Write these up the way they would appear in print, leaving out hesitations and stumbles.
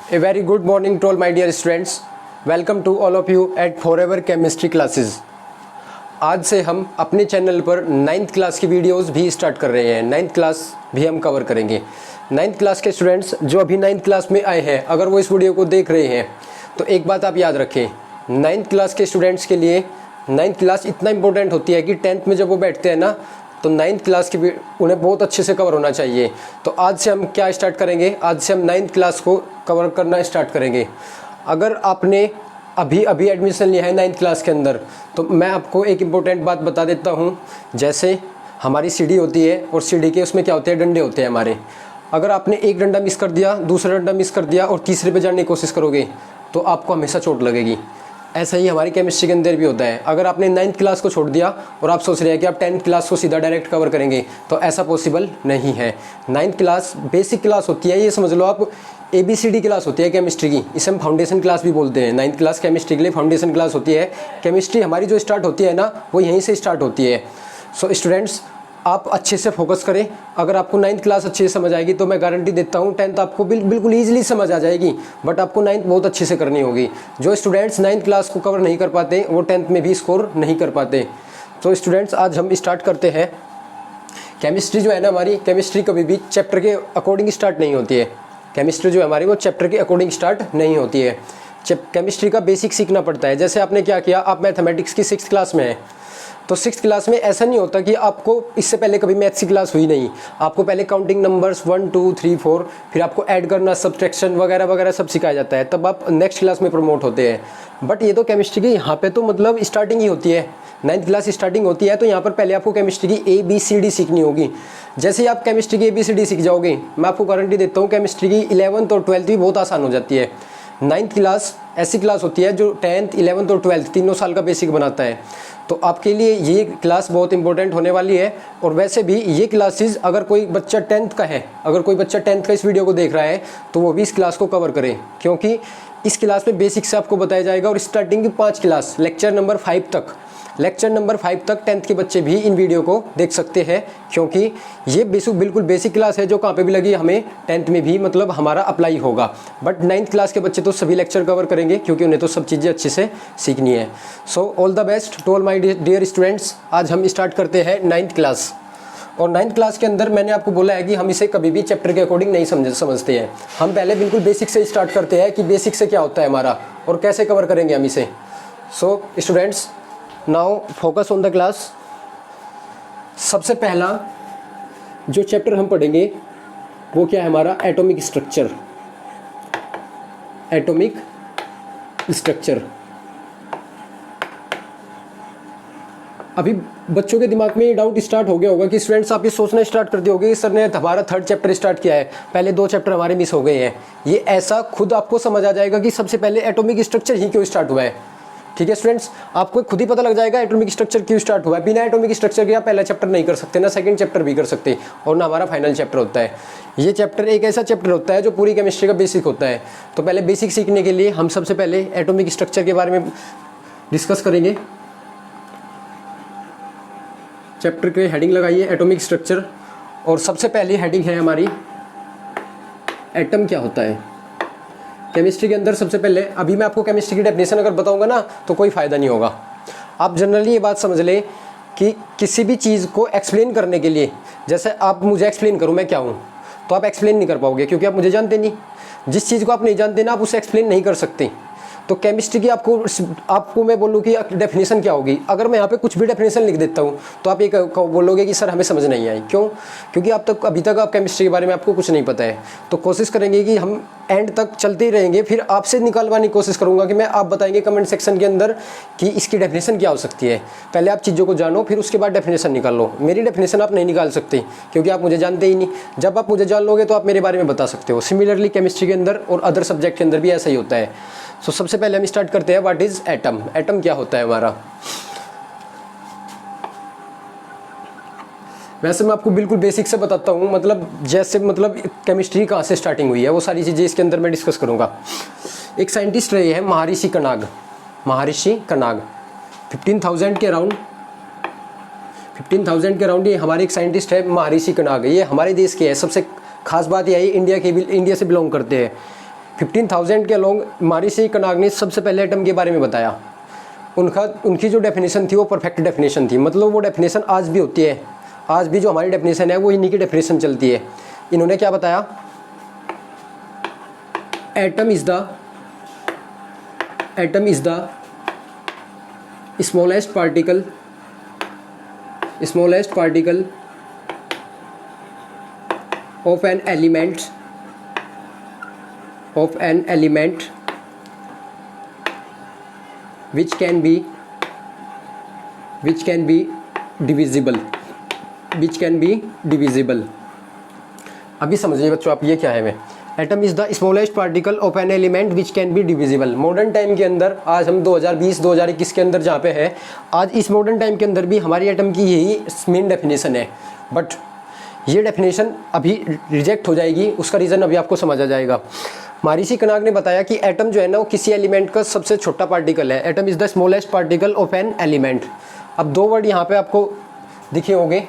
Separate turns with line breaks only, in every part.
A very good morning to all my dear students. Welcome to all of you at Forever Chemistry Classes. आज से हम अपने channel पर 9th class की videos भी start कर रहे हैं। 9th क्लास भी हम कवर करेंगे। 9th क्लास के स्टूडेंट्स जो अभी 9th क्लास में आए हैं, अगर वो इस वीडियो को देख रहे हैं तो एक बात आप याद रखें, 9th क्लास के स्टूडेंट्स के लिए 9th क्लास इतना इंपॉर्टेंट होती है कि 10th में जब वो बैठते हैं ना, तो 9th क्लास की भी उन्हें बहुत अच्छे से कवर होना चाहिए। तो आज से हम क्या स्टार्ट करेंगे, आज से हम 9th क्लास को कवर करना स्टार्ट करेंगे। अगर आपने अभी एडमिशन लिया है 9th क्लास के अंदर, तो मैं आपको एक इम्पोर्टेंट बात बता देता हूँ। जैसे हमारी सीढ़ी होती है और सीढ़ी के उसमें क्या होते हैं, डंडे होते हैं हमारे। अगर आपने एक डंडा मिस कर दिया, दूसरा डंडा मिस कर दिया और तीसरे पे जाने की कोशिश करोगे तो आपको हमेशा चोट लगेगी। ऐसा ही हमारी केमिस्ट्री के अंदर भी होता है। अगर आपने 9th क्लास को छोड़ दिया और आप सोच रहे हैं कि आप 10th क्लास को सीधा डायरेक्ट कवर करेंगे, तो ऐसा पॉसिबल नहीं है। 9th क्लास बेसिक क्लास होती है, ये समझ लो आप ABCD क्लास होती है केमिस्ट्री की। इसे हम फाउंडेशन क्लास भी बोलते हैं। 9th क्लास केमिस्ट्री के लिए फाउंडेशन क्लास होती है। केमिस्ट्री हमारी जो स्टार्ट होती है ना, वो यहीं से स्टार्ट होती है। सो स्टूडेंट्स, आप अच्छे से फोकस करें। अगर आपको 9th क्लास अच्छे से समझ आएगी तो मैं गारंटी देता हूँ 10th आपको बिल्कुल ईजिली समझ आ जाएगी। बट आपको 9th बहुत अच्छे से करनी होगी। जो स्टूडेंट्स 9th क्लास को कवर नहीं कर पाते वो 10th में भी स्कोर नहीं कर पाते। तो स्टूडेंट्स, आज हम स्टार्ट करते हैं। केमिस्ट्री जो है ना हमारी, केमिस्ट्री कभी भी चैप्टर के अकॉर्डिंग स्टार्ट नहीं होती है। केमिस्ट्री जो है हमारी, वो चैप्टर के अकॉर्डिंग स्टार्ट नहीं होती है। केमिस्ट्री का बेसिक सीखना पड़ता है। जैसे आपने क्या किया, आप मैथमेटिक्स की 6th क्लास में हैं, तो 6th क्लास में ऐसा नहीं होता कि आपको इससे पहले कभी मैथ्स की क्लास हुई नहीं। आपको पहले काउंटिंग नंबर्स 1 2 3 4, फिर आपको ऐड करना, सब्ट्रैक्शन वगैरह वगैरह सब सिखाया जाता है, तब आप नेक्स्ट क्लास में प्रमोट होते हैं। बट ये तो केमिस्ट्री की यहाँ पे तो मतलब स्टार्टिंग ही होती है। 9th क्लास स्टार्टिंग होती है, तो यहाँ पर पहले आपको केमिस्ट्री की ABCD सीखनी होगी। जैसे ही आप केमिस्ट्री की ABCD सीख जाओगे, मैं आपको गारंटी देता हूँ केमिस्ट्री की 11th और 12th भी बहुत आसान हो जाती है। 9th क्लास ऐसी क्लास होती है जो 10th 11th और 12th तीनों साल का बेसिक बनाता है। तो आपके लिए ये क्लास बहुत इंपॉर्टेंट होने वाली है। और वैसे भी ये क्लासेस, अगर कोई बच्चा 10th का है, अगर कोई बच्चा 10th का इस वीडियो को देख रहा है, तो वो भी इस क्लास को कवर करे, क्योंकि इस क्लास में बेसिक से आपको बताया जाएगा। और स्टार्टिंग की 5 क्लास लेक्चर नंबर 5 तक 10th के बच्चे भी इन वीडियो को देख सकते हैं, क्योंकि ये बिल्कुल बेसिक क्लास है जो कहाँ पे भी लगी हमें 10th में भी मतलब हमारा अप्लाई होगा। बट 9th क्लास के बच्चे तो सभी लेक्चर कवर करेंगे, क्योंकि उन्हें तो सब चीज़ें अच्छे से सीखनी है। So all the best to all my dear students. आज हम स्टार्ट करते हैं 9th क्लास। और 9th क्लास के अंदर मैंने आपको बोला है कि हम इसे कभी भी चैप्टर के अकॉर्डिंग नहीं समझते हैं। हम पहले बिल्कुल बेसिक से स्टार्ट करते हैं कि बेसिक से क्या होता है हमारा और कैसे कवर करेंगे हम इसे। So students, now focus on the class. सबसे पहला जो चैप्टर हम पढ़ेंगे वो क्या है हमारा, एटॉमिक स्ट्रक्चर। Atomic structure. अभी बच्चों के दिमाग में ये डाउट स्टार्ट हो गया होगा कि स्टूडेंट्स, आप ये सोचना स्टार्ट कर दिए होगे कि सर ने हमारा 3rd चैप्टर स्टार्ट किया है, पहले 2 चैप्टर हमारे मिस हो गए हैं। ये ऐसा खुद आपको समझ आ जाएगा कि सबसे पहले एटॉमिक स्ट्रक्चर ही क्यों स्टार्ट हुआ है। ठीक है स्टूडेंट्स, आपको खुद ही पता लग जाएगा एटॉमिक स्ट्रक्चर क्यों स्टार्ट हुआ है। बिना एटॉमिक स्ट्रक्चर के आप पहला चैप्टर नहीं कर सकते, ना 2nd चैप्टर भी कर सकते, और ना हमारा फाइनल चैप्टर होता है। ये चैप्टर एक ऐसा चैप्टर होता है जो पूरी केमिस्ट्री का बेसिक होता है। तो पहले बेसिक सीखने के लिए हम सबसे पहले एटॉमिक स्ट्रक्चर के बारे में डिस्कस करेंगे। चैप्टर के हेडिंग लगाइए एटॉमिक स्ट्रक्चर, और सबसे पहली हेडिंग है हमारी एटम क्या होता है। केमिस्ट्री के अंदर सबसे पहले, अभी मैं आपको केमिस्ट्री की डेफिनेशन अगर बताऊंगा ना तो कोई फ़ायदा नहीं होगा। आप जनरली ये बात समझ लें कि किसी भी चीज़ को एक्सप्लेन करने के लिए, जैसे आप मुझे एक्सप्लेन करूँ मैं क्या हूँ, तो आप एक्सप्लेन नहीं कर पाओगे, क्योंकि आप मुझे जानते नहीं। जिस चीज़ को आप नहीं जानते ना, आप उसे एक्सप्लेन नहीं कर सकते। तो केमिस्ट्री की आपको मैं बोलूँ कि डेफिनेशन क्या होगी, अगर मैं यहाँ पे कुछ भी डेफिनेशन लिख देता हूँ तो आप ये बोलोगे कि सर हमें समझ नहीं आई। क्यों? क्योंकि अभी तक आप केमिस्ट्री के बारे में आपको कुछ नहीं पता है। तो कोशिश करेंगे कि हम एंड तक चलते ही रहेंगे, फिर आपसे निकालवाने की कोशिश करूँगा कि मैं आप बताएंगे कमेंट सेक्शन के अंदर कि इसकी डेफिनेशन क्या हो सकती है। पहले आप चीज़ों को जानो, फिर उसके बाद डेफिनेशन निकाल लो। मेरी डेफिनेशन आप नहीं निकाल सकते, क्योंकि आप मुझे जानते ही नहीं। जब आप मुझे जान लोगे तो आप मेरे बारे में बता सकते हो। सिमिलरली केमिस्ट्री के अंदर और अदर सब्जेक्ट के अंदर भी ऐसा ही होता है। सो सबसे पहले हम स्टार्ट करते हैं, व्हाट इज एटम। एटम क्या होता है हमारा। वैसे मैं आपको बिल्कुल बेसिक से बताता हूँ, मतलब जैसे मतलब केमिस्ट्री कहाँ से स्टार्टिंग हुई है वो सारी चीज़ें इसके अंदर मैं डिस्कस करूँगा। एक साइंटिस्ट रहे हैं महर्षि कनाग। महर्षि कनाग 15,000 के अराउंड ये हमारे एक साइंटिस्ट है महर्षि कनाग। ये हमारे देश के है। सबसे खास बात यह है इंडिया से बिलोंग करते हैं। 15,000 के अलोंग मारिसी कनाग ने सबसे पहले एटम के बारे में बताया। उनकी जो डेफिनेशन थी वो परफेक्ट डेफिनेशन थी, मतलब वो डेफिनेशन आज भी होती है। आज भी जो हमारी डेफिनेशन है वो इन्हीं की डेफिनेशन चलती है। इन्होंने क्या बताया? Atom is the smallest particle of an element which can be divisible। अभी समझिए बच्चों आप ये क्या है। मैं atom is the smallest particle of an element which can be divisible. Modern time के अंदर आज हम 2020-2021 के अंदर जहाँ पे है, आज इस मॉडर्न टाइम के अंदर भी हमारी एटम की यही मेन डेफिनेशन है। बट ये डेफिनेशन अभी रिजेक्ट हो जाएगी, उसका रीज़न अभी आपको समझ आ जाएगा। मारिसी कनाग ने बताया कि एटम जो है ना वो किसी एलिमेंट का सबसे छोटा पार्टिकल है। Atom is the smallest particle of an element. अब दो वर्ड यहाँ पे आपको दिखे होंगे।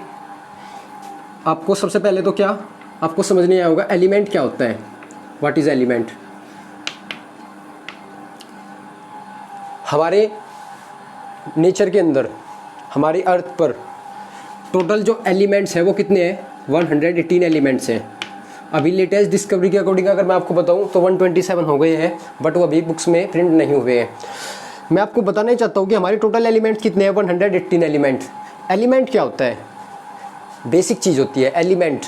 आपको सबसे पहले तो क्या आपको समझ नहीं आया होगा एलिमेंट क्या होता है। What is element? हमारे नेचर के अंदर, हमारी अर्थ पर टोटल जो एलिमेंट्स हैं वो कितने हैं? 118 एलिमेंट्स हैं। अभी लेटेस्ट डिस्कवरी के अकॉर्डिंग अगर मैं आपको बताऊं तो 127 हो गए हैं, बट वो अभी बुक्स में प्रिंट नहीं हुए हैं। मैं आपको बताना ही चाहता हूं कि हमारे टोटल एलिमेंट्स कितने हैं? 118 एलिमेंट। एलिमेंट क्या होता है? बेसिक चीज़ होती है एलिमेंट।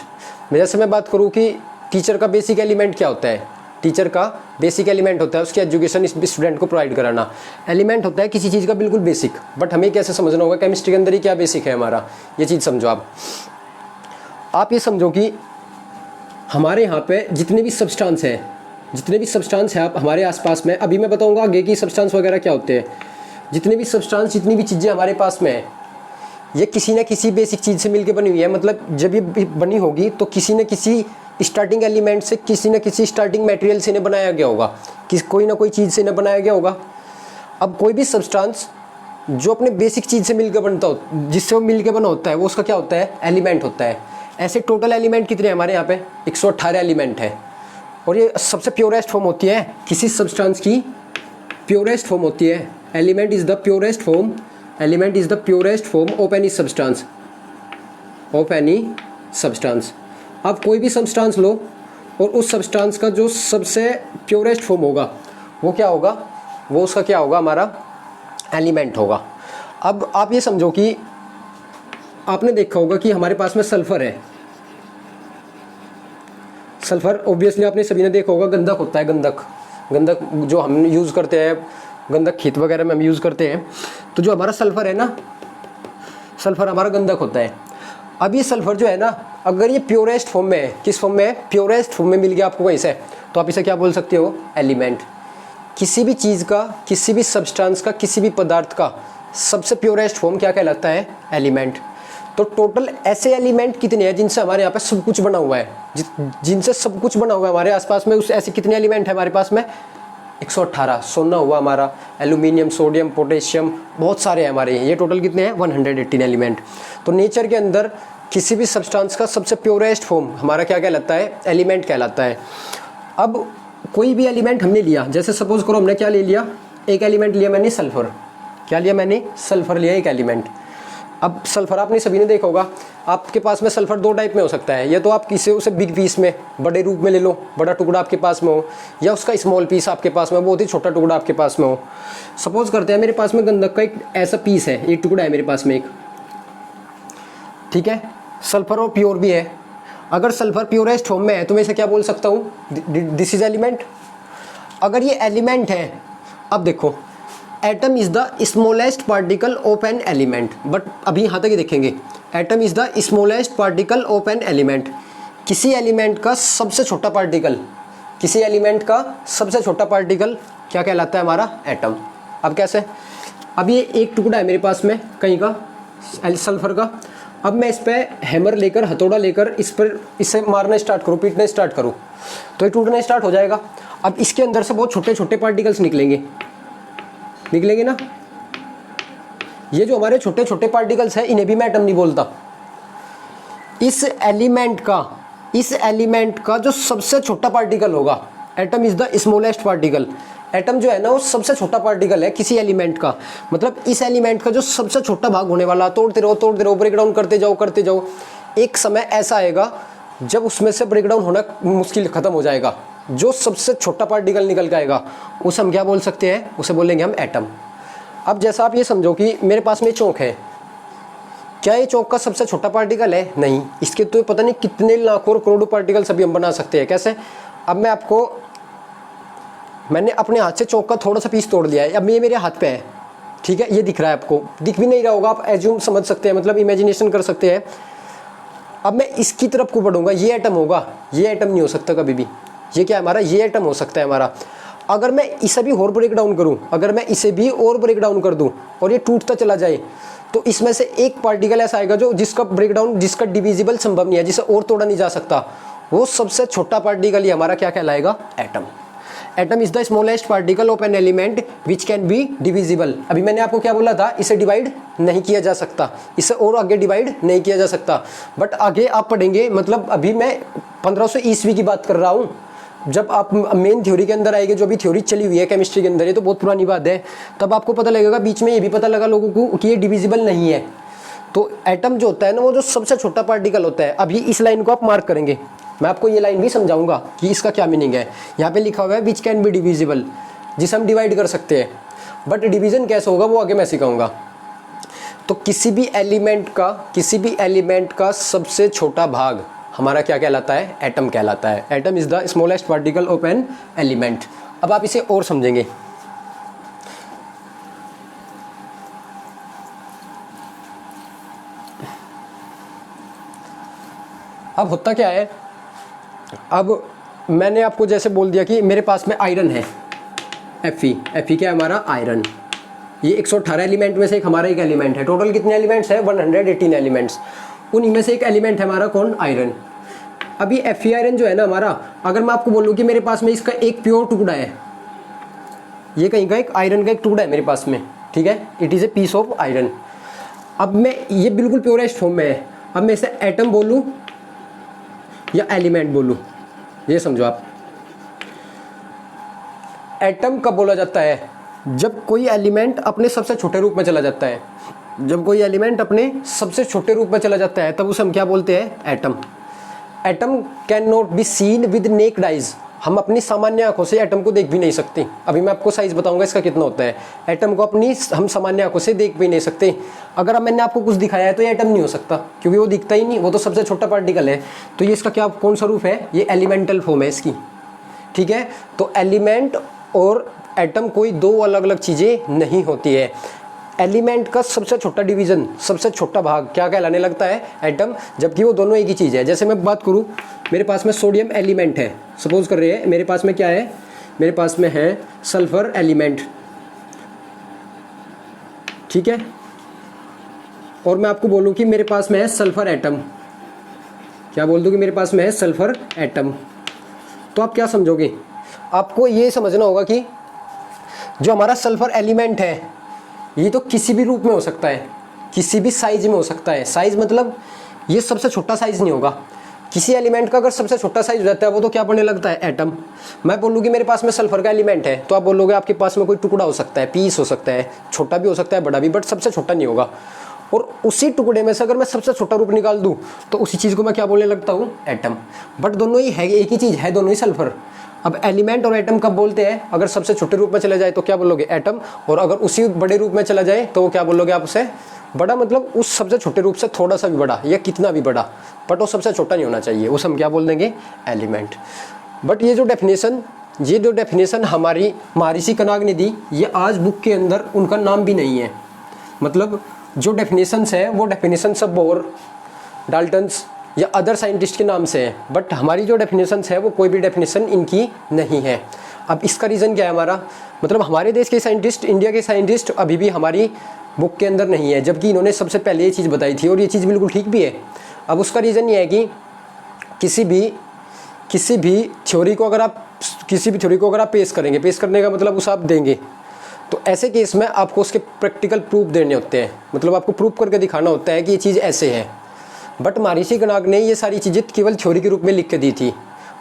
जैसे मैं बात करूँ कि टीचर का बेसिक एलिमेंट क्या होता है? टीचर का बेसिक एलिमेंट होता है उसकी एजुकेशन स्टूडेंट को प्रोवाइड कराना। एलिमेंट होता है किसी चीज़ का बिल्कुल बेसिक। बट हमें कैसे समझना होगा? केमिस्ट्री के अंदर ही क्या बेसिक है हमारा, ये चीज़ समझो आप ये समझो कि हमारे यहाँ पे जितने भी सब्सटेंस हैं आप हमारे आसपास में, अभी मैं बताऊँगा आगे की सब्सटेंस वगैरह क्या होते हैं। जितने भी सब्सटेंस, जितनी भी चीज़ें हमारे पास में है, ये किसी न किसी बेसिक चीज़ से मिलकर बनी हुई है। मतलब जब ये बनी होगी तो किसी न किसी स्टार्टिंग एलिमेंट से, किसी न किसी स्टार्टिंग मटेरियल से इन्हें बनाया गया होगा, कोई ना कोई चीज़ से इन्हें बनाया गया होगा। अब कोई भी सब्सटेंस जो अपने बेसिक चीज़ से मिलकर बनता हो, जिससे वो मिलकर बना होता है, वो उसका क्या होता है? एलिमेंट होता है। ऐसे टोटल एलिमेंट कितने हैं हमारे यहाँ पे? 118 एलिमेंट है। और ये सबसे प्योरेस्ट फॉर्म होती है किसी सब्सटेंस की, प्योरेस्ट फॉर्म होती है। Element is the purest form of any substance. आप कोई भी सब्सटेंस लो और उस सब्सटेंस का जो सबसे प्योरेस्ट फॉर्म होगा वो क्या होगा? वो उसका क्या होगा? हमारा एलिमेंट होगा। अब आप ये समझो कि आपने देखा होगा कि हमारे पास में सल्फर है। सल्फर ऑब्वियसली आपने सभी ने देखा होगा, गंधक होता है। गंधक जो हम यूज़ करते हैं, गंधक खेत वगैरह में हम यूज़ करते हैं। तो जो हमारा सल्फर है ना, सल्फर हमारा गंधक होता है। अब ये सल्फर जो है ना, अगर ये प्योरेस्ट फॉर्म में है, किस फॉर्म में है? प्योरेस्ट फॉर्म में मिल गया आपको वहीं से, तो आप इसे क्या बोल सकते हो? एलिमेंट। किसी भी चीज़ का, किसी भी सब्सटेंस का, किसी भी पदार्थ का सबसे प्योरेस्ट फॉर्म क्या कहलाता है? एलिमेंट। तो टोटल ऐसे एलिमेंट कितने हैं जिनसे हमारे यहाँ पे सब कुछ बना हुआ है, जिनसे सब कुछ बना हुआ है हमारे आसपास में? उस ऐसे कितने एलिमेंट है हमारे पास में? 118। सोना हुआ हमारा, एल्यूमिनियम, सोडियम, पोटेशियम, बहुत सारे हैं हमारे। ये टोटल कितने हैं? 118 एलिमेंट। तो नेचर के अंदर किसी भी सब्सटेंस का सबसे प्योरेस्ट फॉर्म हमारा क्या कहलाता है? एलिमेंट कहलाता है। अब कोई भी एलिमेंट हमने लिया, जैसे सपोज करो हमने क्या ले लिया? एक एलिमेंट लिया मैंने सल्फर। क्या लिया मैंने? सल्फर लिया, एक एलिमेंट। अब सल्फर आपने सभी ने देखा होगा, आपके पास में सल्फर दो टाइप में हो सकता है। या तो आप किसी उसे बिग पीस में, बड़े रूप में ले लो, बड़ा टुकड़ा आपके पास में हो, या उसका स्मॉल पीस आपके पास में, बहुत ही छोटा टुकड़ा आपके पास में हो। सपोज करते हैं मेरे पास में गंधक का एक ऐसा पीस है, एक टुकड़ा है मेरे पास में एक, ठीक है। सल्फर और प्योर भी है। अगर सल्फर प्योरेस्ट फॉर्म में है तो मैं इसे क्या बोल सकता हूँ? This is element. अगर ये एलिमेंट है, अब देखो, atom is the smallest particle of an element. But अभी यहाँ तक ही देखेंगे, atom is the smallest particle of an element. किसी एलिमेंट का सबसे छोटा पार्टिकल, किसी एलिमेंट का सबसे छोटा पार्टिकल क्या कहलाता है? हमारा एटम। अब कैसे? अब ये एक टुकड़ा है मेरे पास में कहीं का, सल्फर का। अब मैं इस पर हैमर लेकर, हथौड़ा लेकर इसे मारना स्टार्ट करूँ, पीटना स्टार्ट करूँ, तो ये टूटना स्टार्ट हो जाएगा। अब इसके अंदर से बहुत छोटे छोटे पार्टिकल्स निकलेंगे ना। ये जो हमारे छोटे छोटे पार्टिकल्स हैं, इन्हें भी मैं एटम नहीं बोलता। इस एलिमेंट का जो सबसे छोटा पार्टिकल होगा, atom is the smallest particle. Atom जो है ना वो सबसे छोटा पार्टिकल है किसी एलिमेंट का, मतलब इस एलिमेंट का जो सबसे छोटा भाग होने वाला, तोड़ते रहो ब्रेक डाउन करते जाओ, एक समय ऐसा आएगा जब उसमें से ब्रेक डाउन होना मुश्किल खत्म हो जाएगा, जो सबसे छोटा पार्टिकल निकल के आएगा उसे हम क्या बोल सकते हैं, उसे बोलेंगे हम एटम। अब जैसा आप ये समझो कि मेरे पास में चौक है, क्या ये चौक का सबसे छोटा पार्टिकल है? नहीं, इसके तो पता नहीं कितने लाखों और करोड़ों पार्टिकल सभी हम बना सकते हैं। कैसे? अब मैंने अपने हाथ से चौक का थोड़ा सा पीस तोड़ लिया है, अब ये मेरे हाथ पे है, ठीक है, ये दिख रहा है आपको, दिख भी नहीं रहा होगा, आप एज्यूम समझ सकते हैं, मतलब इमेजिनेशन कर सकते हैं। अब मैं इसकी तरफ को बढ़ूंगा, ये एटम होगा, ये एटम नहीं हो सकता कभी भी। ये क्या है हमारा? ये एटम हो सकता है हमारा। अगर मैं इसे भी और ब्रेक डाउन करूँ, अगर मैं इसे भी और ब्रेक डाउन कर दूँ और ये टूटता चला जाए, तो इसमें से एक पार्टिकल ऐसा आएगा जो जिसका ब्रेक डाउन, जिसका डिविजिबल संभव नहीं है, जिसे और तोड़ा नहीं जा सकता, वो सबसे छोटा पार्टिकल ही हमारा क्या कहलाएगा? Atom. Atom is the smallest particle of an element which can be divisible. अभी मैंने आपको क्या बोला था? इसे डिवाइड नहीं किया जा सकता, इसे और आगे डिवाइड नहीं किया जा सकता। बट आगे आप पढ़ेंगे, मतलब अभी मैं 1500 ईस्वी की बात कर रहा हूँ, जब आप मेन थ्योरी के अंदर आएंगे, जो अभी थ्योरी चली हुई है केमिस्ट्री के अंदर, ये तो बहुत पुरानी बात है, तब आपको पता लगेगा, बीच में ये भी पता लगा लोगों को कि ये डिविजिबल नहीं है। तो एटम जो होता है ना, वो जो सबसे छोटा पार्टिकल होता है। अभी इस लाइन को आप मार्क करेंगे, मैं आपको ये लाइन भी समझाऊंगा कि इसका क्या मीनिंग है। यहाँ पे लिखा हुआ है विच कैन बी डिविजिबल, जिसे हम डिवाइड कर सकते हैं, बट डिवीजन कैसे होगा वो आगे मैं सिखाऊंगा। तो किसी भी एलिमेंट का सबसे छोटा भाग हमारा क्या कहलाता है? एटम कहलाता है। Atom is the smallest particle of an element. अब आप इसे और समझेंगे। अब होता क्या है, अब मैंने आपको जैसे बोल दिया कि मेरे पास में आयरन है, Fe क्या है हमारा? आयरन। ये 118 एलिमेंट में से एक हमारा एक एलिमेंट है। टोटल कितने एलिमेंट्स है? 118 एलिमेंट्स। उन्हीं में से एक एलिमेंट है हमारा कौन? आयरन। अभी Fe आयरन जो है ना हमारा, अगर मैं आपको बोलूँ कि मेरे पास में इसका एक प्योर टुकड़ा है, ये कहीं का एक आयरन का एक टुकड़ा है मेरे पास में, ठीक है, it is a piece of iron. अब मैं ये बिल्कुल प्योरेस्ट फॉर्म में है, अब मैं इसे एटम बोलूँ या एलिमेंट बोलूँ, ये समझो आप। एटम कब बोला जाता है? जब कोई एलिमेंट अपने सबसे छोटे रूप में चला जाता है। जब कोई एलिमेंट अपने सबसे छोटे रूप में चला जाता है तब उसे हम क्या बोलते हैं? Atom. Atom can not be seen with necked eyes. हम अपनी सामान्य आंखों से एटम को देख भी नहीं सकते। अभी मैं आपको साइज बताऊंगा इसका कितना होता है। एटम को अपनी हम सामान्य आंखों से देख भी नहीं सकते। अगर अब मैंने आपको कुछ दिखाया है तो ये एटम नहीं हो सकता, क्योंकि वो दिखता ही नहीं, वो तो सबसे छोटा पार्टिकल है। तो ये इसका क्या, कौन सा रूप है? ये एलिमेंटल फॉर्म है इसकी, ठीक है। तो एलिमेंट और एटम कोई दो अलग अलग चीज़ें नहीं होती है। एलिमेंट का सबसे छोटा डिवीज़न, सबसे छोटा भाग क्या कहलाने लगता है? एटम। जबकि वो दोनों एक ही चीज़ है। जैसे मैं बात करूँ, मेरे पास में सोडियम एलिमेंट है, सपोज कर रहे हैं मेरे पास में क्या है? मेरे पास में है सल्फर एलिमेंट, ठीक है। और मैं आपको बोलूँ कि मेरे पास में है सल्फर एटम, क्या बोल दूँ कि मेरे पास में है सल्फर एटम, तो आप क्या समझोगे? आपको ये समझना होगा कि जो हमारा सल्फर एलिमेंट है ये तो किसी भी रूप में हो सकता है, किसी भी साइज में हो सकता है। साइज मतलब ये सबसे छोटा साइज नहीं होगा। किसी एलिमेंट का अगर सबसे छोटा साइज हो जाता है वो तो क्या बनने लगता है? एटम। मैं बोलूँगी मेरे पास में सल्फर का एलिमेंट है, तो आप बोलोगे आपके पास में कोई टुकड़ा हो सकता है, पीस हो सकता है, छोटा भी हो सकता है बड़ा भी, बट सबसे छोटा नहीं होगा। और उसी टुकड़े में से अगर मैं सबसे छोटा रूप निकाल दूँ तो उसी चीज़ को मैं क्या बोलने लगता हूँ? एटम। बट दोनों ही है, एक ही चीज़ है, दोनों ही सल्फर। अब एलिमेंट और एटम कब बोलते हैं? अगर सबसे छोटे रूप में चला जाए तो क्या बोलोगे? एटम। और अगर उसी बड़े रूप में चला जाए तो वो क्या बोलोगे आप उसे? बड़ा। मतलब उस सबसे छोटे रूप से थोड़ा सा भी बड़ा या कितना भी बड़ा, बट वो सबसे छोटा नहीं होना चाहिए, उसे हम क्या बोल देंगे? एलिमेंट। बट ये जो डेफिनेशन हमारी महर्षि कनाग ने दी, ये आज बुक के अंदर उनका नाम भी नहीं है। मतलब जो डेफिनेशंस है वो डेफिनेशन सब बोर, डाल्टन्स या अदर साइंटिस्ट के नाम से है, बट हमारी जो डेफिनेशंस है वो कोई भी डेफिनेशन इनकी नहीं है। अब इसका रीज़न क्या है हमारा? मतलब हमारे देश के साइंटिस्ट, इंडिया के साइंटिस्ट अभी भी हमारी बुक के अंदर नहीं है, जबकि इन्होंने सबसे पहले ये चीज़ बताई थी और ये चीज़ बिल्कुल ठीक भी है। अब उसका रीज़न ये है कि किसी भी थ्योरी को अगर आप पेश करेंगे, पेश करने का मतलब उसे आप देंगे, तो ऐसे केस में आपको उसके प्रैक्टिकल प्रूफ देने होते हैं। मतलब आपको प्रूफ करके दिखाना होता है कि ये चीज़ ऐसे है। बट महर्षि कनाग ने ये सारी चीज़ें केवल थ्योरी के रूप में लिख के दी थी।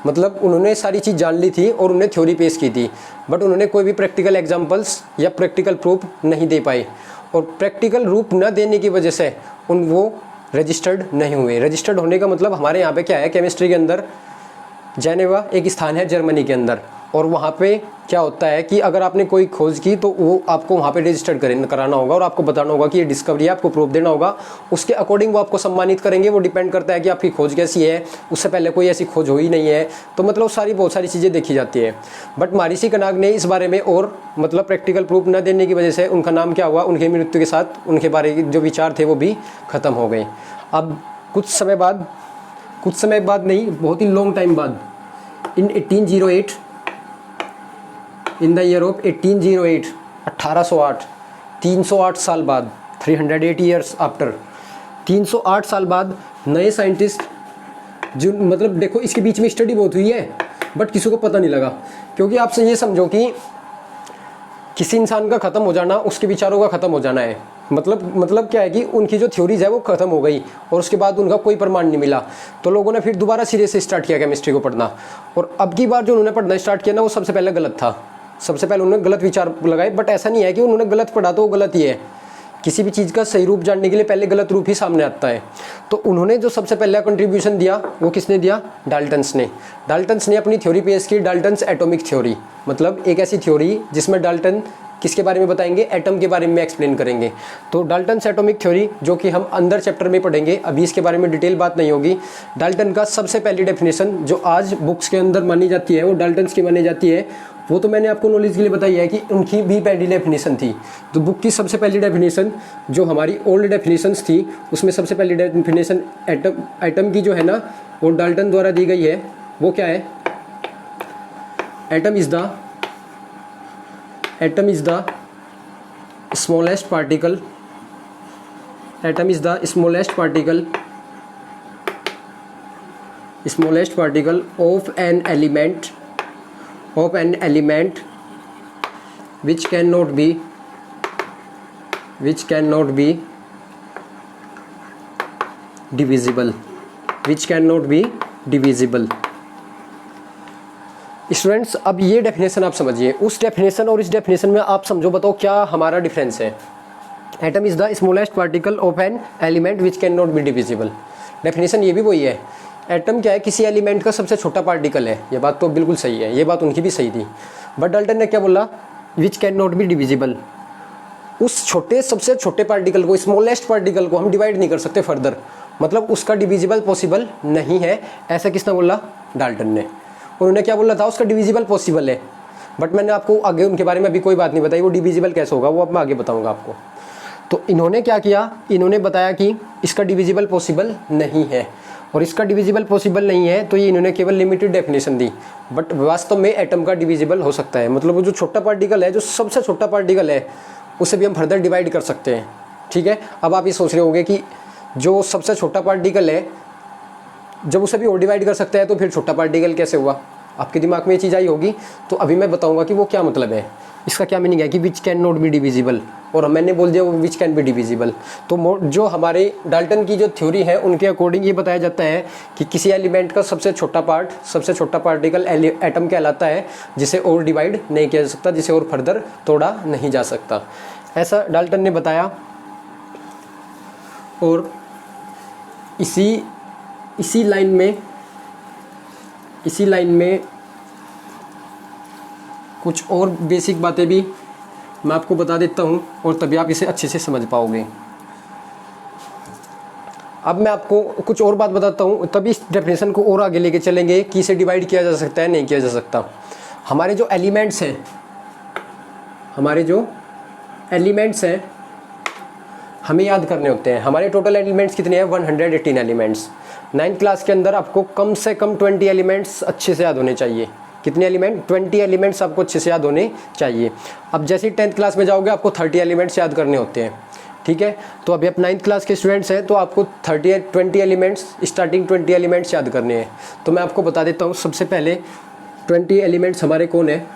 मतलब उन्होंने सारी चीज़ जान ली थी और उन्हें थ्योरी पेश की थी, बट उन्होंने कोई भी प्रैक्टिकल एग्जांपल्स या प्रैक्टिकल प्रूफ नहीं दे पाए, और प्रैक्टिकल रूप न देने की वजह से वो रजिस्टर्ड नहीं हुए। रजिस्टर्ड होने का मतलब हमारे यहाँ पे क्या है, केमिस्ट्री के अंदर जेनेवा एक स्थान है जर्मनी के अंदर, और वहाँ पे क्या होता है कि अगर आपने कोई खोज की तो वो आपको वहाँ पे रजिस्टर्ड कराना होगा और आपको बताना होगा कि ये डिस्कवरी है, आपको प्रूफ देना होगा, उसके अकॉर्डिंग वो आपको सम्मानित करेंगे। वो डिपेंड करता है कि आपकी खोज कैसी है, उससे पहले कोई ऐसी खोज हुई नहीं है, तो मतलब बहुत सारी चीज़ें देखी जाती है। बट महर्षि कणाद ने इस बारे में और मतलब प्रैक्टिकल प्रूफ न देने की वजह से उनका नाम क्या हुआ, उनकी मृत्यु के साथ उनके बारे के जो विचार थे वो भी ख़त्म हो गए। अब कुछ समय बाद नहीं, बहुत ही लॉन्ग टाइम बाद, इन 1808, इन द ईयर ऑफ 1808, 1808, 308 साल बाद, 308 ईयर्स आफ्टर, 308 साल बाद नए साइंटिस्ट जो मतलब देखो इसके बीच में स्टडी बहुत हुई है बट किसी को पता नहीं लगा, क्योंकि आपसे ये समझो कि किसी इंसान का ख़त्म हो जाना उसके विचारों का ख़त्म हो जाना है। मतलब क्या है कि उनकी जो थ्योरीज है वो ख़त्म हो गई और उसके बाद उनका कोई प्रमाण नहीं मिला, तो लोगों ने फिर दोबारा सिरे से स्टार्ट किया केमिस्ट्री को पढ़ना। और अब की बार जो उन्होंने पढ़ना स्टार्ट किया ना, वो सबसे पहले गलत था। सबसे पहले उन्होंने गलत विचार लगाए, बट ऐसा नहीं है कि उन्होंने गलत पढ़ा तो वो गलत ही है। किसी भी चीज़ का सही रूप जानने के लिए पहले गलत रूप ही सामने आता है। तो उन्होंने जो सबसे पहला कंट्रीब्यूशन दिया वो किसने दिया, डाल्टन्स ने अपनी थ्योरी पेश की, डाल्टन्स एटॉमिक थ्योरी, मतलब एक ऐसी थ्योरी जिसमें डाल्टन किसके बारे में बताएंगे, एटम के बारे में एक्सप्लेन करेंगे। तो डाल्टन्स एटॉमिक थ्योरी जो कि हम अंदर चैप्टर में पढ़ेंगे, अभी इसके बारे में डिटेल बात नहीं होगी। डाल्टन का सबसे पहली डेफिनेशन जो आज बुक्स के अंदर मानी जाती है वो डाल्टन्स की मानी जाती है। वो तो मैंने आपको नॉलेज के लिए बताई है कि उनकी भी पहली डेफिनेशन थी। तो बुक की सबसे पहली डेफिनेशन जो हमारी ओल्ड डेफिनेशंस थी उसमें सबसे पहली डेफिनेशन एटम की जो है ना वो डाल्टन द्वारा दी गई है। वो क्या है, atom is the smallest particle, atom is the smallest particle of an element which cannot be divisible, students अब ये डेफिनेशन आप समझिए। उस डेफिनेशन और इस डेफिनेशन में आप समझो, बताओ क्या हमारा डिफरेंस है। Atom is the smallest particle of an element which can not be divisible. Definition ये भी वही है। एटम क्या है, किसी एलिमेंट का सबसे छोटा पार्टिकल है। ये बात तो बिल्कुल सही है, ये बात उनकी भी सही थी। बट डाल्टन ने क्या बोला, which can not be divisible. उस सबसे छोटे पार्टिकल को, स्मॉलेस्ट पार्टिकल को हम डिवाइड नहीं कर सकते फर्दर, मतलब उसका डिविजिबल पॉसिबल नहीं है। ऐसा किसने बोला, डाल्टन ने। उन्होंने क्या बोला था, उसका डिविजिबल पॉसिबल है। बट मैंने आपको आगे उनके बारे में अभी कोई बात नहीं बताई, वो डिविजिबल कैसे होगा वो अब मैं आगे बताऊंगा आपको। तो इन्होंने क्या किया, इन्होंने बताया कि इसका डिविजिबल पॉसिबल नहीं है, और इसका डिविजिबल पॉसिबल नहीं है तो ये इन्होंने केवल लिमिटेड डेफिनेशन दी। बट वास्तव में एटम का डिविजिबल हो सकता है, मतलब वो जो छोटा पार्टिकल है, जो सबसे छोटा पार्टिकल है, उसे भी हम फर्दर डिवाइड कर सकते हैं। ठीक है, अब आप ये सोच रहे होंगे कि जो सबसे छोटा पार्टिकल है जब उसे भी और डिवाइड कर सकते हैं तो फिर छोटा पार्टिकल कैसे हुआ, आपके दिमाग में ये चीज़ आई होगी। तो अभी मैं बताऊंगा कि वो क्या मतलब है, इसका क्या मीनिंग है कि which can not be divisible, और मैंने बोल दिया वो विच कैन बी डिविजिबल। तो जो हमारे डाल्टन की जो थ्योरी है उनके अकॉर्डिंग ये बताया जाता है कि किसी एलिमेंट का सबसे छोटा पार्टिकल एटम कहलाता है, जिसे और डिवाइड नहीं किया जा सकता, जिसे और फर्दर तोड़ा नहीं जा सकता। ऐसा डाल्टन ने बताया। और इसी लाइन में कुछ और बेसिक बातें भी मैं आपको बता देता हूँ, और तभी आप इसे अच्छे से समझ पाओगे। अब मैं आपको कुछ और बात बताता हूँ, तभी इस डेफिनेशन को और आगे लेके चलेंगे कि इसे डिवाइड किया जा सकता है, नहीं किया जा सकता। हमारे जो एलिमेंट्स हैं हमें याद करने होते हैं। हमारे टोटल एलिमेंट्स कितने हैं, 118 एलिमेंट्स। 9th क्लास के अंदर आपको कम से कम 20 एलिमेंट्स अच्छे से याद होने चाहिए। कितने एलिमेंट, 20 एलिमेंट्स आपको अच्छे से याद होने चाहिए। अब जैसे ही 10th क्लास में जाओगे आपको 30 एलिमेंट्स याद करने होते हैं। ठीक है, तो अभी आप 9th क्लास के स्टूडेंट्स हैं तो आपको 20 एलिमेंट्स, स्टार्टिंग 20 एलिमेंट्स याद करने हैं। तो मैं आपको बता देता हूँ, सबसे पहले 20 एलिमेंट्स हमारे कौन है,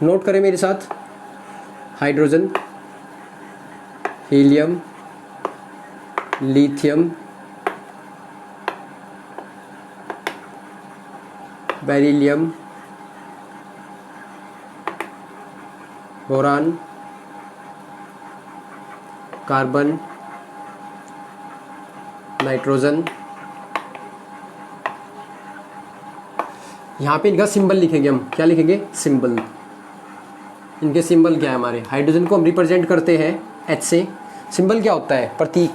नोट करें मेरे साथ। Hydrogen, helium, lithium, beryllium, boron, carbon, nitrogen. यहाँ पे इनका सिंबल लिखेंगे हम, क्या लिखेंगे? सिंबल। इनके सिंबल क्या है हमारे? हाइड्रोजन को हम रिप्रेजेंट करते हैं H से। सिंबल क्या होता है? प्रतीक,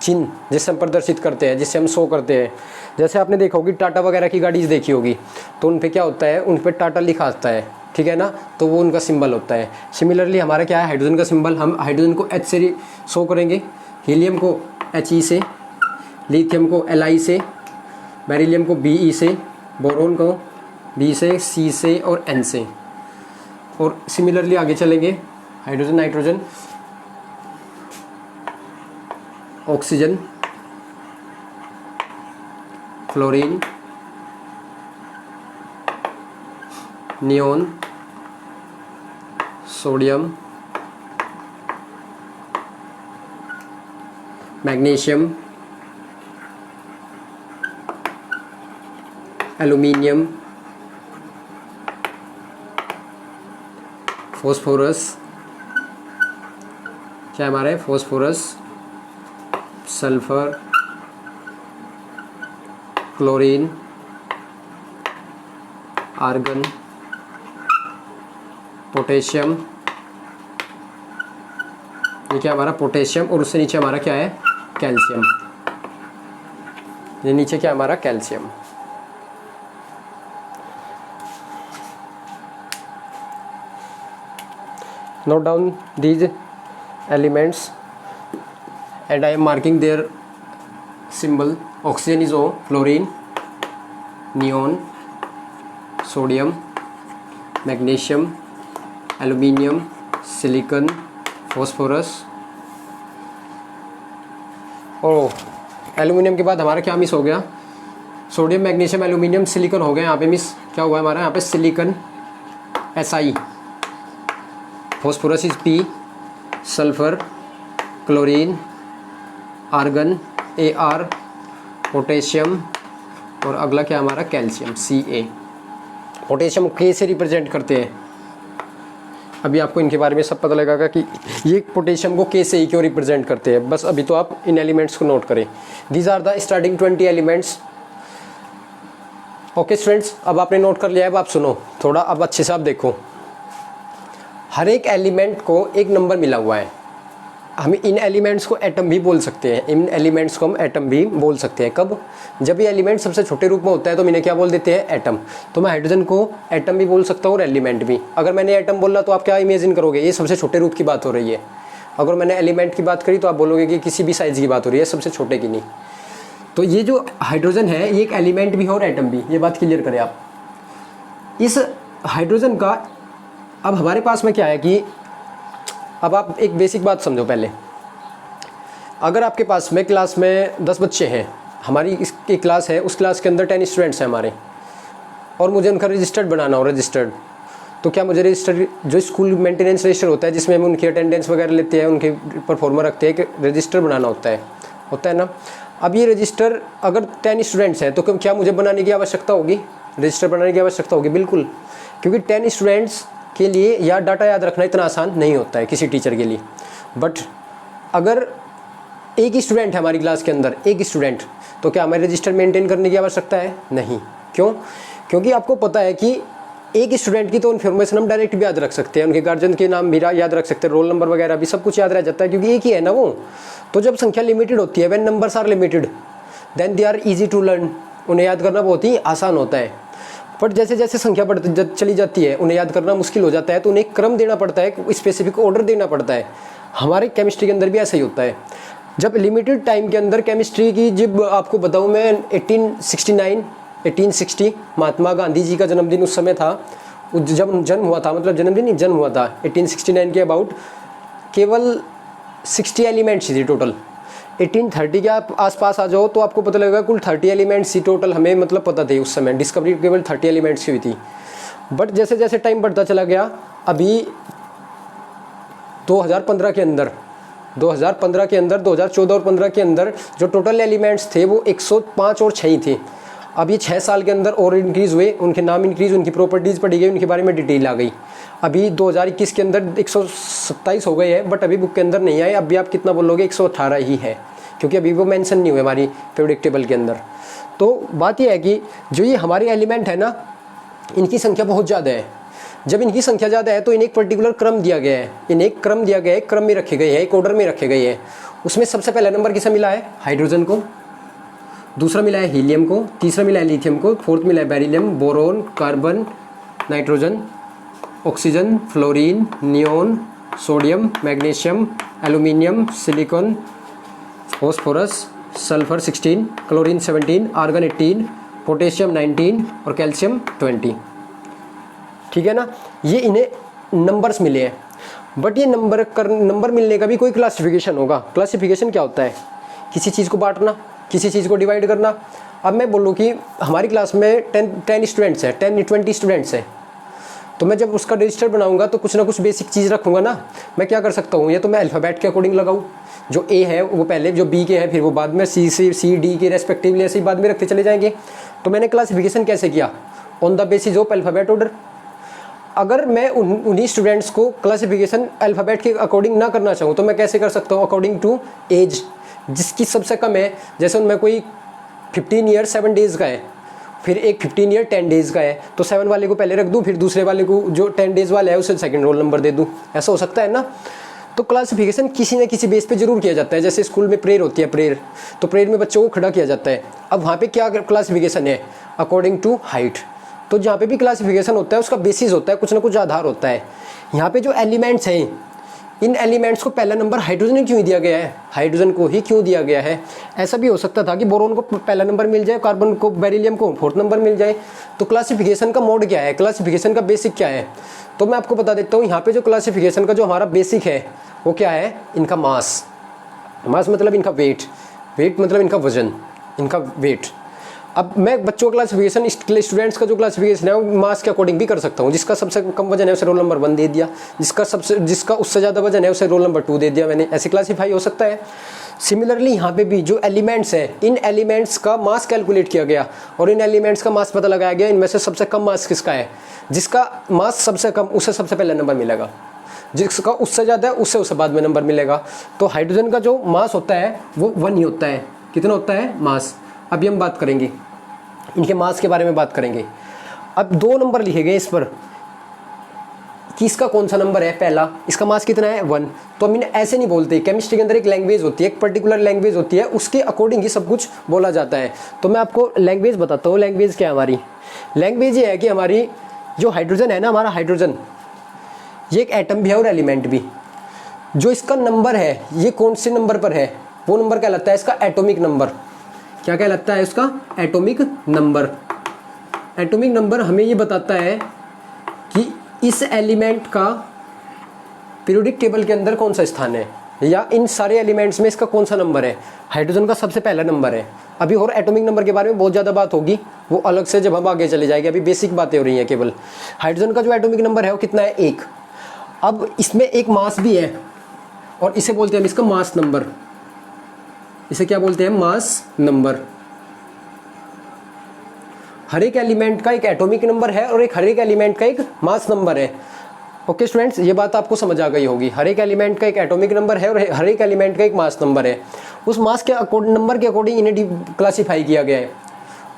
चिन्ह, जिससे हम प्रदर्शित करते हैं, जिससे हम शो करते हैं। जैसे आपने देखा होगी टाटा वगैरह की गाड़ीज देखी होगी, तो उन पे क्या होता है? उन पे टाटा लिखा आता है, ठीक है ना, तो वो उनका सिंबल होता है। सिमिलरली हमारा क्या है? हाइड्रोजन का सिंबल, हम हाइड्रोजन को H से शो करेंगे, हीलियम को He से, लिथियम को Li से, बेरिलियम को Be से, बोरोन को B से, C से और N से। और सिमिलरली आगे चलेंगे, hydrogen, nitrogen, oxygen, fluorine, neon, sodium, magnesium, aluminium, phosphorus, क्या हमारा है? Phosphorus, sulphur, chlorine, argon, potassium, ये क्या हमारा? पोटेशियम। और उससे नीचे हमारा क्या है? कैल्शियम। ये नीचे क्या हमारा? Calcium. Note down these elements and I am marking their symbol. Oxygen is O, fluorine, neon, sodium, magnesium, aluminium, silicon, phosphorus। Aluminium के बाद हमारा क्या मिस हो गया? सोडियम, मैग्नीशियम, एल्यूमिनियम, सिलिकॉन हो गया। यहाँ पे मिस क्या हुआ हमारा? यहाँ पे silicon Si, phosphorus is P, sulphur, chlorine, argon Ar, potassium, और अगला क्या हमारा? Calcium Ca। पोटेशियम K से रिप्रेजेंट करते हैं। अभी आपको इनके बारे में सब पता लगेगा कि ये पोटेशियम को K से ही क्यों रिप्रेजेंट करते हैं। बस अभी तो आप इन एलिमेंट्स को नोट करें। These are the starting 20 elements. Okay students, अब आपने नोट कर लिया है, अब आप सुनो थोड़ा, अब अच्छे से आप देखो। हर एक एलिमेंट को एक नंबर मिला हुआ है। हम इन एलिमेंट्स को एटम भी बोल सकते हैं। इन एलिमेंट्स को हम एटम भी बोल सकते हैं। कब? जब ये एलिमेंट सबसे छोटे रूप में होता है तो मैंने क्या बोल देते हैं? एटम। तो मैं हाइड्रोजन को एटम भी बोल सकता हूँ और एलिमेंट भी। अगर मैंने एटम बोला तो आप क्या इमेजिन करोगे? ये सबसे छोटे रूप की बात हो रही है। अगर मैंने एलिमेंट की बात करी तो आप बोलोगे कि किसी भी साइज़ की बात हो रही है, सबसे छोटे की नहीं। तो ये जो हाइड्रोजन है ये एक एलिमेंट भी है और एटम भी। ये बात क्लियर करें आप। इस हाइड्रोजन का अब हमारे पास में क्या है कि अब आप एक बेसिक बात समझो पहले। अगर आपके पास में क्लास में 10 बच्चे हैं, हमारी इसकी क्लास है, उस क्लास के अंदर 10 स्टूडेंट्स हैं हमारे, और मुझे उनका रजिस्टर्ड बनाना हो, रजिस्टर्ड, तो क्या मुझे रजिस्टर, जो स्कूल मेंटेनेंस रजिस्टर होता है जिसमें हम उनकी अटेंडेंस वगैरह लेते हैं, उनके परफॉर्मर रखते हैं, कि रजिस्टर बनाना होता है ना। अब ये रजिस्टर अगर 10 स्टूडेंट्स हैं तो क्या मुझे बनाने की आवश्यकता होगी? रजिस्टर बनाने की आवश्यकता होगी, बिल्कुल, क्योंकि 10 स्टूडेंट्स के लिए या डाटा याद रखना इतना आसान नहीं होता है किसी टीचर के लिए। बट अगर एक ही स्टूडेंट है हमारी क्लास के अंदर, एक स्टूडेंट, तो क्या हमें रजिस्टर मेंटेन करने की आवश्यकता है? नहीं। क्यों? क्योंकि आपको पता है कि एक स्टूडेंट की तो इन्फॉर्मेशन हम डायरेक्ट भी याद रख सकते हैं, उनके गार्जियन के नाम भी याद रख सकते हैं, रोल नंबर वगैरह भी सब कुछ याद रह जाता है, क्योंकि एक ही है ना वो। तो जब संख्या लिमिटेड होती है, when numbers are limited then they are easy to learn, उन्हें याद करना बहुत ही आसान होता है। बट जैसे जैसे संख्या बढ़ती चली जाती है, उन्हें याद करना मुश्किल हो जाता है, तो उन्हें क्रम देना पड़ता है, स्पेसिफिक ऑर्डर देना पड़ता है। हमारे केमिस्ट्री के अंदर भी ऐसा ही होता है। जब लिमिटेड टाइम के अंदर केमिस्ट्री की, जब आपको बताऊं मैं 1860 महात्मा गांधी जी का जन्मदिन उस समय था, जब जन्म हुआ था, मतलब जन्मदिन नहीं, जन्म हुआ था 1869 के अबाउट, केवल 60 एलिमेंट्स थी टोटल। 1830 के आप आसपास आ जाओ तो आपको पता लगेगा कुल 30 एलिमेंट्स ही टोटल हमें मतलब पता थे उस समय। डिस्कवरी केवल 30 एलिमेंट्स की हुई थी। बट जैसे जैसे टाइम बढ़ता चला गया, अभी 2015 के अंदर 2014 और 15 के अंदर जो टोटल एलिमेंट्स थे वो 105 और 6 ही थे। अब ये 6 साल के अंदर और इंक्रीज़ हुए, उनके नाम इंक्रीज़, उनकी प्रॉपर्टीज़ पढ़ी गई, उनके बारे में डिटेल आ गई। अभी 2021 के अंदर 127 हो गए हैं, बट अभी बुक के अंदर नहीं आए। अभी आप कितना बोलोगे, 118 ही है, क्योंकि अभी वो मेंशन नहीं हुए हमारी पीरियोडिक टेबल के अंदर। तो बात यह है कि जो ये हमारे एलिमेंट है ना, इनकी संख्या बहुत ज़्यादा है। जब इनकी संख्या ज़्यादा है तो इन्हें एक पर्टिकुलर क्रम दिया गया है, इन्हें एक क्रम दिया गया है, क्रम में रखे गए हैं, एक ऑर्डर में रखे गए हैं। उसमें सबसे पहला नंबर किसे मिला है, हाइड्रोजन को, दूसरा मिला है हीलियम को, तीसरा मिला है लिथियम को, फोर्थ मिला है beryllium, boron, carbon, nitrogen, oxygen, fluorine, neon, sodium, magnesium, aluminium, silicon, phosphorus, sulphur 16, chlorine 17, argon 18, potassium 19 और कैल्शियम 20। ठीक है ना, ये इन्हें नंबर्स मिले हैं। बट ये नंबर मिलने का भी कोई क्लासिफिकेशन होगा। क्लासिफिकेशन क्या होता है, किसी चीज़ को बांटना, किसी चीज़ को डिवाइड करना। अब मैं बोलूँ कि हमारी क्लास में 10 स्टूडेंट्स हैं, 10-20 स्टूडेंट्स हैं, तो मैं जब उसका रजिस्टर बनाऊंगा तो कुछ ना कुछ बेसिक चीज़ रखूँगा ना। मैं क्या कर सकता हूँ, या तो मैं अल्फ़ाबेट के अकॉर्डिंग लगाऊँ, जो ए है वो पहले, जो बी के है फिर वो बाद में, सी डी के रेस्पेक्टिवली ऐसे ही बाद में रखते चले जाएंगे। तो मैंने क्लासिफिकेशन कैसे किया, on the basis of alphabet order. अगर मैं उन्हीं स्टूडेंट्स को क्लासिफिकेशन अल्फ़ाबेट के अकॉर्डिंग ना करना चाहूँ तो मैं कैसे कर सकता हूँ, अकॉर्डिंग टू एज, जिसकी सबसे कम है। जैसे उनमें कोई 15 ईयर 7 डेज़ का है, फिर एक 15 ईयर 10 डेज़ का है, तो 7 वाले को पहले रख दूँ, फिर दूसरे वाले को जो 10 डेज़ वाला है उसे सेकंड रोल नंबर दे दूँ। ऐसा हो सकता है ना। तो क्लासिफिकेशन किसी न किसी बेस पे जरूर किया जाता है। जैसे स्कूल में प्रेयर होती है, प्रेयर, तो प्रेयर में बच्चों को खड़ा किया जाता है। अब वहाँ पे क्या क्लासिफिकेशन है, अकॉर्डिंग टू हाइट। तो जहाँ पे भी क्लासिफिकेशन होता है उसका बेसिस होता है, कुछ ना कुछ आधार होता है। यहाँ पे जो एलिमेंट्स हैं, इन एलिमेंट्स को पहला नंबर हाइड्रोजन क्यों दिया गया है, हाइड्रोजन को ही क्यों दिया गया है। ऐसा भी हो सकता था कि बोरोन को पहला नंबर मिल जाए, कार्बन को, बेरिलियम को 4th नंबर मिल जाए। तो क्लासिफिकेशन का मोड क्या है, क्लासिफिकेशन का बेसिक क्या है, तो मैं आपको बता देता हूँ। यहाँ पे जो क्लासिफिकेशन का जो हमारा बेसिक है वो क्या है, इनका मास। मास मतलब इनका वेट, वेट मतलब इनका वजन, इनका वेट। अब मैं बच्चों का क्लासिफिकेशन, स्टूडेंट्स का जो क्लासिफिकेशन है वो मास के अकॉर्डिंग भी कर सकता हूँ। जिसका सबसे कम वजन है उसे रोल नंबर 1 दे दिया, जिसका उससे ज़्यादा वजन है उसे रोल नंबर 2 दे दिया मैंने। ऐसे क्लासीफाई हो सकता है। सिमिलरली यहाँ पे भी जो एलिमेंट्स हैं, इन एलिमेंट्स का मास कैलकुलेट किया गया और इन एलिमेंट्स का मास पता लगाया गया। इनमें से सबसे कम मास किसका है, जिसका मास सबसे कम उसे सबसे पहले नंबर मिलेगा, जिसका उससे ज़्यादा है उससे बाद में नंबर मिलेगा। तो हाइड्रोजन का जो मास होता है वो 1 ही होता है। कितना होता है मास। अभी हम बात करेंगे इनके मास के बारे में बात करेंगे। अब 2 नंबर लिखे गए इस पर कि इसका कौन सा नंबर है पहला, इसका मास कितना है 1। तो हम इन्हें ऐसे नहीं बोलते। केमिस्ट्री के अंदर एक लैंग्वेज होती है, एक पर्टिकुलर लैंग्वेज होती है, उसके अकॉर्डिंग ही सब कुछ बोला जाता है। तो मैं आपको लैंग्वेज बताता हूँ। लैंग्वेज क्या है हमारी, लैंग्वेज ये है कि हमारी जो हाइड्रोजन है ना, हमारा हाइड्रोजन ये एक एटम भी है और एलिमेंट भी। जो इसका नंबर है ये कौन से नंबर पर है, वो नंबर कहलाता है इसका एटॉमिक नंबर। क्या कहलाता है इसका, एटॉमिक नंबर। एटॉमिक नंबर हमें ये बताता है कि इस एलिमेंट का पीरियोडिक टेबल के अंदर कौन सा स्थान है, या इन सारे एलिमेंट्स में इसका कौन सा नंबर है। हाइड्रोजन का सबसे पहला नंबर है। अभी और एटॉमिक नंबर के बारे में बहुत ज़्यादा बात होगी, वो अलग से जब हम आगे चले जाएंगे। अभी बेसिक बातें हो रही हैं केवल। हाइड्रोजन का जो एटॉमिक नंबर है वो कितना है, 1। अब इसमें एक मास भी है और इसे बोलते हैं हम इसका मास नंबर। इसे क्या बोलते हैं, मास नंबर। हर एक एलिमेंट का एक एटॉमिक नंबर है और हर एक एलिमेंट का एक मास नंबर है। ओके स्टूडेंट्स, ये बात आपको समझ आ गई होगी। हर एक एलिमेंट का एक एटॉमिक नंबर है और हर एक एलिमेंट का एक मास नंबर है। उस मास के नंबर के अकॉर्डिंग इन्हें क्लासीफाई किया गया है।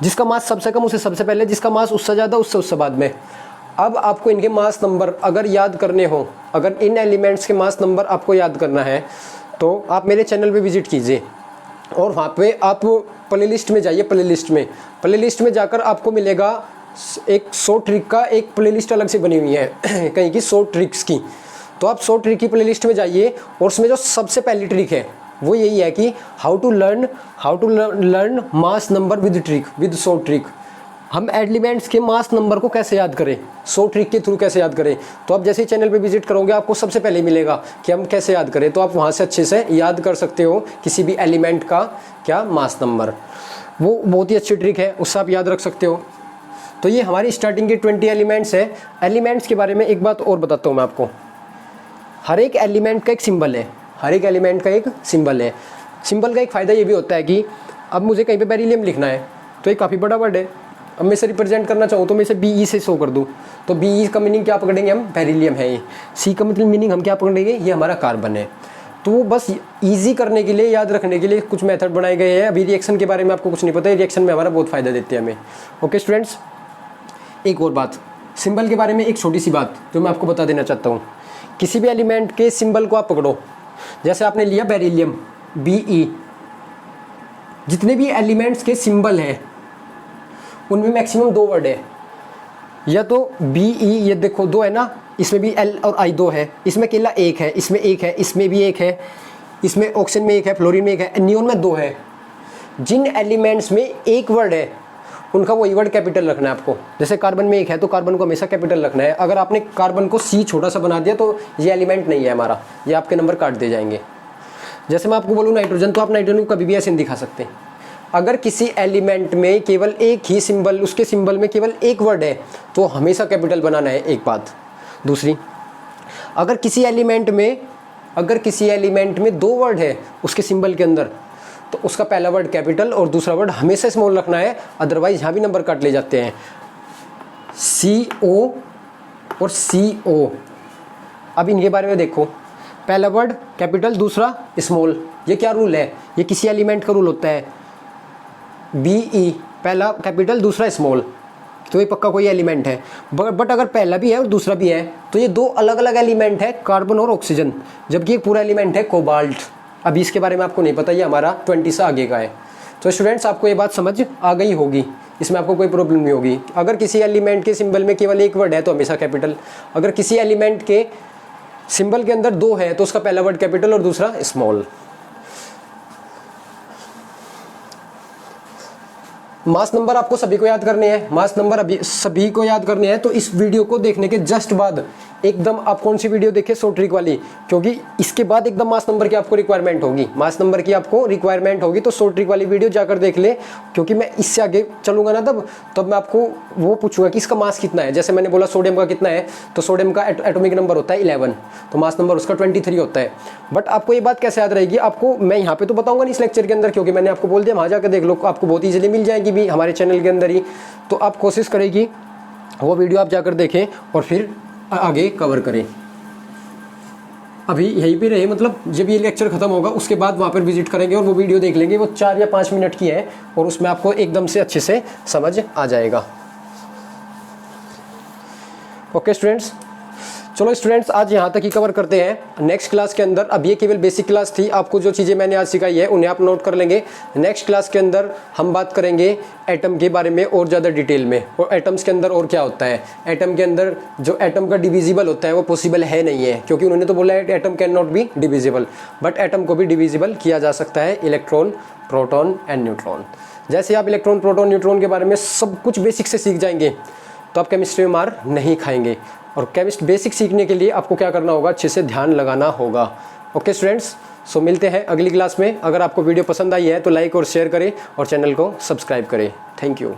जिसका मास सबसे कम उसे सबसे पहले, जिसका मास उससे ज़्यादा उससे बाद में। अब आपको इनके मास नंबर अगर याद करने हो, अगर इन एलिमेंट्स के मास नंबर आपको याद करना है तो आप मेरे चैनल पे विजिट कीजिए और वहाँ पे आप प्ले लिस्ट में जाइए। प्ले लिस्ट में जाकर आपको मिलेगा एक 100 ट्रिक का एक प्ले लिस्ट अलग से बनी हुई है कहीं की 100 ट्रिक्स की। तो आप 100 ट्रिक की प्ले लिस्ट में जाइए और उसमें जो सबसे पहली ट्रिक है वो यही है कि how to learn mass number with 100 trick. हम एलिमेंट्स के मास नंबर को कैसे याद करें, 100 ट्रिक के थ्रू कैसे याद करें। तो आप जैसे ही चैनल पे विजिट करोगे आपको सबसे पहले मिलेगा कि हम कैसे याद करें। तो आप वहाँ से अच्छे से याद कर सकते हो किसी भी एलिमेंट का क्या मास नंबर। वो बहुत ही अच्छी ट्रिक है, उससे आप याद रख सकते हो। तो ये हमारी स्टार्टिंग के 20 एलिमेंट्स है। एलिमेंट्स के बारे में एक बात और बताता हूँ मैं आपको। हर एक एलिमेंट का एक सिंबल है, हर एक एलिमेंट का एक सिंबल है। सिंबल का एक फ़ायदा ये भी होता है कि अब मुझे कहीं पे बेरिलियम लिखना है तो ये काफ़ी बड़ा वर्ड है। अब मैं इसे रिप्रेजेंट करना चाहूँ तो मैं इसे BE से शो कर दूँ, तो BE का मीनिंग क्या पकड़ेंगे हम, बेरिलियम है ये। C का मतलब मीनिंग हम क्या पकड़ेंगे, ये हमारा कार्बन है। तो बस ईजी करने के लिए, याद रखने के लिए कुछ मेथड बनाए गए हैं। अभी रिएक्शन के बारे में आपको कुछ नहीं पता है, रिएक्शन में हमारा बहुत फ़ायदा देते हैं हमें। ओके स्टूडेंट्स, एक और बात, सिंबल के बारे में एक छोटी सी बात जो मैं आपको बता देना चाहता हूँ। किसी भी एलिमेंट के सिंबल को आप पकड़ो, जैसे आपने लिया बेरिलियम BE, जितने भी एलिमेंट्स के सिंबल हैं उनमें मैक्सिमम 2 वर्ड है, या तो BE, ये देखो 2 है ना, इसमें भी L और I 2 है, इसमें केवल 1 है, इसमें 1 है, इसमें भी 1 है, इसमें ऑक्सीजन में 1 है, फ्लोरीन में 1 है, नियोन में 2 है। जिन एलिमेंट्स में एक वर्ड है उनका वही वर्ड कैपिटल रखना है आपको। जैसे कार्बन में 1 है तो कार्बन को हमेशा कैपिटल रखना है। अगर आपने कार्बन को C छोटा सा बना दिया तो ये एलिमेंट नहीं है हमारा, ये आपके नंबर काट दिए जाएंगे। जैसे मैं आपको बोलूँ नाइट्रोजन, तो आप नाइट्रोजन को कभी भी ऐसे नहीं दिखा सकते। अगर किसी एलिमेंट में केवल एक ही सिंबल, उसके सिंबल में केवल एक वर्ड है तो हमेशा कैपिटल बनाना है, एक बात। दूसरी, अगर किसी एलिमेंट में 2 वर्ड है उसके सिंबल के अंदर, तो उसका पहला वर्ड कैपिटल और दूसरा वर्ड हमेशा स्मॉल रखना है, अदरवाइज यहाँ भी नंबर काट ले जाते हैं। CO और CO, अब इनके बारे में देखो, पहला वर्ड कैपिटल, दूसरा स्मॉल। ये क्या रूल है, ये किसी एलिमेंट का रूल होता है। BE पहला कैपिटल दूसरा स्मॉल, तो ये पक्का कोई एलिमेंट है। बट अगर पहला भी है और दूसरा भी है तो ये 2 अलग अलग एलिमेंट है, कार्बन और ऑक्सीजन, जबकि एक पूरा एलिमेंट है कोबाल्ट। अभी इसके बारे में आपको नहीं पता, ये हमारा 20 से आगे का है। तो स्टूडेंट्स, आपको ये बात समझ आ गई होगी, इसमें आपको कोई प्रॉब्लम नहीं होगी। अगर किसी एलिमेंट के सिंबल में केवल एक वर्ड है तो हमेशा कैपिटल, अगर किसी एलिमेंट के सिंबल के अंदर 2 है तो उसका पहला वर्ड कैपिटल और दूसरा स्मॉल। मास नंबर आपको सभी को याद करने हैं, मास नंबर अभी सभी को याद करने हैं। तो इस वीडियो को देखने के जस्ट बाद एकदम आप कौन सी वीडियो देखें, शॉर्ट ट्रिक वाली, क्योंकि इसके बाद एकदम मास नंबर की आपको रिक्वायरमेंट होगी, मास नंबर की आपको रिक्वायरमेंट होगी। तो शॉर्ट ट्रिक वाली वीडियो जाकर देख ले, क्योंकि मैं इससे आगे चलूंगा ना तब मैं आपको वो पूछूंगा कि इसका मास कितना है। जैसे मैंने बोला सोडियम का कितना है, तो सोडियम का एटॉमिक नंबर होता है 11, तो मास नंबर उसका 23 होता है। बट आपको ये बात कैसे याद रहेगी, आपको मैं यहाँ पे तो बताऊंगा नहीं इस लेक्चर के अंदर, क्योंकि मैंने आपको बोल दिया वहाँ जाकर देख लो, आपको बहुत ईजिली मिल जाएगी भी हमारे चैनल के अंदर ही। तो आप कोशिश करेगी वो वीडियो आप जाकर देखें और फिर आगे कवर करें। अभी यहीं पे रहे, मतलब जब ये लेक्चर खत्म होगा उसके बाद वहाँ पर विजिट करेंगे और वो वीडियो देख लेंगे। वो 4 या 5 मिनट की है और उसमें आपको एकदम से अच्छे से समझ आ जाएगा। ओके स्टूडेंट्स, चलो स्टूडेंट्स, आज यहाँ तक ही कवर करते हैं। नेक्स्ट क्लास के अंदर, अब ये केवल बेसिक क्लास थी, आपको जो चीज़ें मैंने आज सिखाई है उन्हें आप नोट कर लेंगे। नेक्स्ट क्लास के अंदर हम बात करेंगे एटम के बारे में और ज़्यादा डिटेल में, और एटम्स के अंदर और क्या होता है। एटम के अंदर जो एटम का डिविजिबल होता है वो पॉसिबल है नहीं है, क्योंकि उन्होंने तो बोला है atom can not be divisible, but atom को भी डिविजिबल किया जा सकता है, इलेक्ट्रॉन, प्रोटॉन एंड न्यूट्रॉन। जैसे आप इलेक्ट्रॉन, प्रोटॉन, न्यूट्रॉन के बारे में सब कुछ बेसिक से सीख जाएंगे तो आप केमिस्ट्री में मार नहीं खाएंगे। और केमिस्ट बेसिक सीखने के लिए आपको क्या करना होगा, अच्छे से ध्यान लगाना होगा। ओके स्टूडेंट्स, सो मिलते हैं अगली क्लास में। अगर आपको वीडियो पसंद आई है तो लाइक और शेयर करें और चैनल को सब्सक्राइब करें। Thank you.